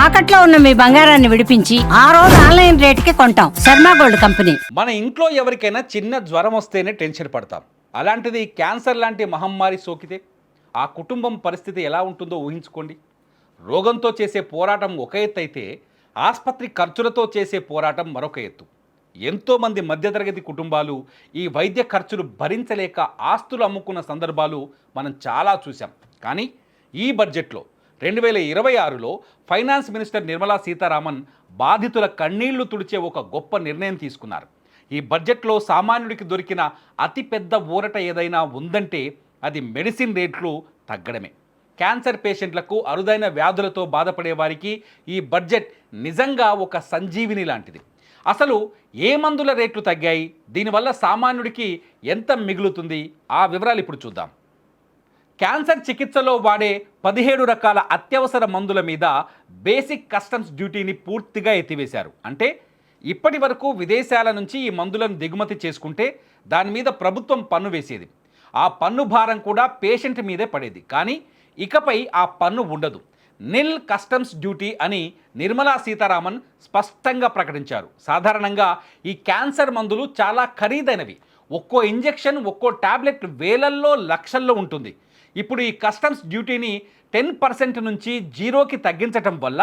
తాకట్లో ఉన్న మీ బంగారాన్ని విడిపించి ఆ రోజు ఆన్లైన్ రేటుకి కొంటాం. Sharma gold company. మన ఇంట్లో ఎవరికైనా చిన్న జ్వరం వస్తేనే టెన్షన్ పడతాం. అలాంటిది క్యాన్సర్ లాంటి మహమ్మారి సోకితే ఆ కుటుంబం పరిస్థితి ఎలా ఉంటుందో ఊహించుకోండి. రోగంతో చేసే పోరాటం ఒక ఎత్తు అయితే ఆసుపత్రి ఖర్చులతో చేసే పోరాటం మరొక ఎత్తు. ఎంతోమంది మధ్యతరగతి కుటుంబాలు ఈ వైద్య ఖర్చులు భరించలేక ఆస్తులు అమ్ముకున్న సందర్భాలు మనం చాలా చూసాం. కానీ ఈ బడ్జెట్లో 2026లో ఫైనాన్స్ మినిస్టర్ నిర్మలా సీతారామన్ బాధితుల కన్నీళ్లు తుడిచే ఒక గొప్ప నిర్ణయం తీసుకున్నారు. ఈ బడ్జెట్లో సామాన్యుడికి దొరికిన అతిపెద్ద ఊరట ఏదైనా ఉందంటే అది మెడిసిన్ రేట్లు తగ్గడమే. క్యాన్సర్ పేషెంట్లకు, అరుదైన వ్యాధులతో బాధపడే వారికి ఈ బడ్జెట్ నిజంగా ఒక సంజీవిని లాంటిది. అసలు ఏ మందుల రేట్లు తగ్గాయి, దీనివల్ల సామాన్యుడికి ఎంత మిగులుతుంది, ఆ వివరాలు ఇప్పుడు చూద్దాం. క్యాన్సర్ చికిత్సలో వాడే 17 రకాల అత్యవసర మందుల మీద బేసిక్ కస్టమ్స్ డ్యూటీని పూర్తిగా ఎత్తివేశారు. అంటే ఇప్పటి వరకు విదేశాల నుంచి ఈ మందులను దిగుమతి చేసుకుంటే దాని మీద ప్రభుత్వం పన్ను వేసేది. ఆ పన్ను భారం కూడా పేషెంట్ మీదే పడేది. కానీ ఇకపై ఆ పన్ను ఉండదు. నిల్ కస్టమ్స్ డ్యూటీ అని నిర్మలా సీతారామన్ స్పష్టంగా ప్రకటించారు. సాధారణంగా ఈ క్యాన్సర్ మందులు చాలా ఖరీదైనవి. ఒక్కో ఇంజెక్షన్, ఒక్కో టాబ్లెట్ వేలల్లో, లక్షల్లో ఉంటుంది. ఇప్పుడు ఈ కస్టమ్స్ డ్యూటీని 10% నుంచి 0కి తగ్గించటం వల్ల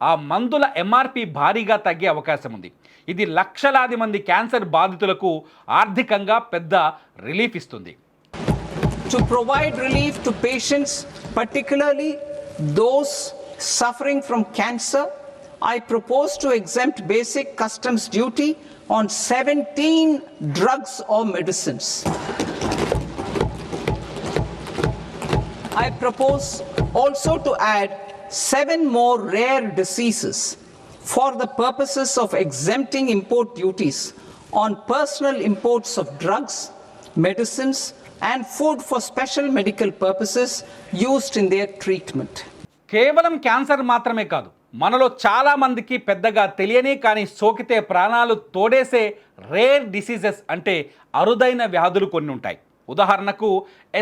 ఆ మందుల ఎంఆర్పి భారీగా తగ్గే అవకాశం ఉంది. ఇది లక్షలాది మంది క్యాన్సర్ బాధితులకు ఆర్థికంగా పెద్ద రిలీఫ్ ఇస్తుంది. To provide relief to patients, particularly those suffering from cancer, I propose to exempt basic customs duty on 17 drugs or medicines. I propose also to add 7 more rare diseases for the purposes of exempting import duties on personal imports of drugs, medicines, and food for special medical purposes used in their treatment. కేవలం cancer మాత్రమే కాదు, మనలో చాలామందికి పెద్దగా తెలియని కానీ సోకితే ప్రాణాలు తోడేసే రేర్ డిసీజెస్ అంటే అరుదైన వ్యాధులు కొన్ని ఉంటాయి. ఉదాహరణకు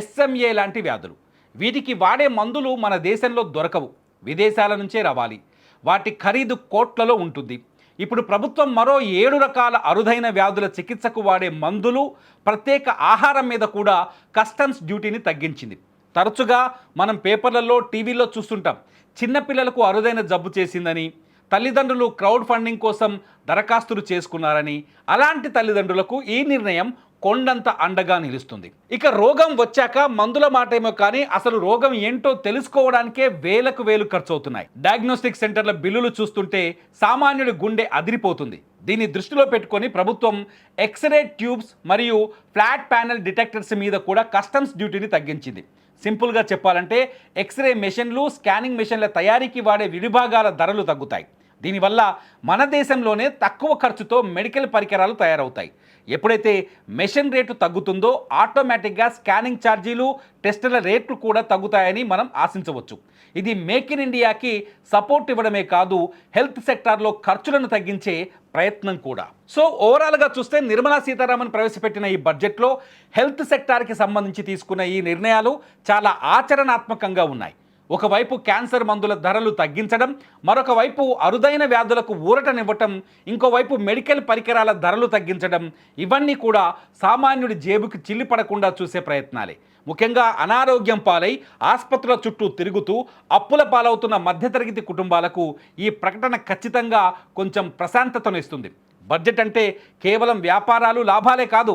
SMA లాంటి వ్యాధులు. వీటికి వాడే మందులు మన దేశంలో దొరకవు, విదేశాల నుంచే రావాలి. వాటి ఖరీదు కోట్లలో ఉంటుంది. ఇప్పుడు ప్రభుత్వం మరో 7 రకాల అరుదైన వ్యాధుల చికిత్సకు వాడే మందులు, ప్రత్యేక ఆహారం మీద కూడా కస్టమ్స్ డ్యూటీని తగ్గించింది. తరచుగా మనం పేపర్లలో, టీవీలో చూస్తుంటాం. చిన్నపిల్లలకు అరుదైన జబ్బు చేసిందని, తల్లిదండ్రులు క్రౌడ్ ఫండింగ్ కోసం దరఖాస్తులు చేసుకున్నారని, అలాంటి తల్లిదండ్రులకు ఈ నిర్ణయం కొండంత అండగా నిలుస్తుంది. ఇక రోగం వచ్చాక మందుల మాటేమో కానీ అసలు రోగం ఏంటో తెలుసుకోవడానికే వేలకు వేలు ఖర్చు అవుతున్నాయి. డయాగ్నోస్టిక్ సెంటర్ల బిల్లులు చూస్తుంటే సామాన్యుడి గుండె అదిరిపోతుంది. దీన్ని దృష్టిలో పెట్టుకొని ప్రభుత్వం ఎక్స్రే ట్యూబ్స్ మరియు ఫ్లాట్ ప్యానెల్ డిటెక్టర్స్ మీద కూడా కస్టమ్స్ డ్యూటీని తగ్గించింది. సింపుల్గా చెప్పాలంటే ఎక్స్రే మెషిన్లు, స్కానింగ్ మెషిన్ల తయారీకి వాడే విడిభాగాల ధరలు తగ్గుతాయి. దీనివల్ల మన దేశంలోనే తక్కువ ఖర్చుతో మెడికల్ పరికరాలు తయారవుతాయి. ఎప్పుడైతే మెషిన్ రేటు తగ్గుతుందో ఆటోమేటిక్గా స్కానింగ్ ఛార్జీలు, టెస్టుల రేట్లు కూడా తగ్గుతాయని మనం ఆశించవచ్చు. ఇది మేక్ ఇన్ ఇండియాకి సపోర్ట్ ఇవ్వడమే కాదు, హెల్త్ సెక్టార్లో ఖర్చులను తగ్గించే ప్రయత్నం కూడా. సో ఓవరాల్గా చూస్తే నిర్మలా సీతారామన్ ప్రవేశపెట్టిన ఈ బడ్జెట్లో హెల్త్ సెక్టార్కి సంబంధించి తీసుకున్న ఈ నిర్ణయాలు చాలా ఆచరణాత్మకంగా ఉన్నాయి. ఒకవైపు క్యాన్సర్ మందుల ధరలు తగ్గించడం, మరొక వైపు అరుదైన వ్యాధులకు ఊరటనివ్వటం, ఇంకోవైపు మెడికల్ పరికరాల ధరలు తగ్గించడం, ఇవన్నీ కూడా సామాన్యుడి జేబుకి చిల్లిపడకుండా చూసే ప్రయత్నాలే. ముఖ్యంగా అనారోగ్యం పాలై ఆసుపత్రుల చుట్టూ తిరుగుతూ అప్పుల పాలవుతున్న మధ్యతరగతి కుటుంబాలకు ఈ ప్రకటన ఖచ్చితంగా కొంచెం ప్రశాంతతనిస్తుంది. బడ్జెట్ అంటే కేవలం వ్యాపారాలు, లాభాలే కాదు,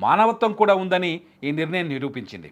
మానవత్వం కూడా ఉందని ఈ నిర్ణయం నిరూపించింది.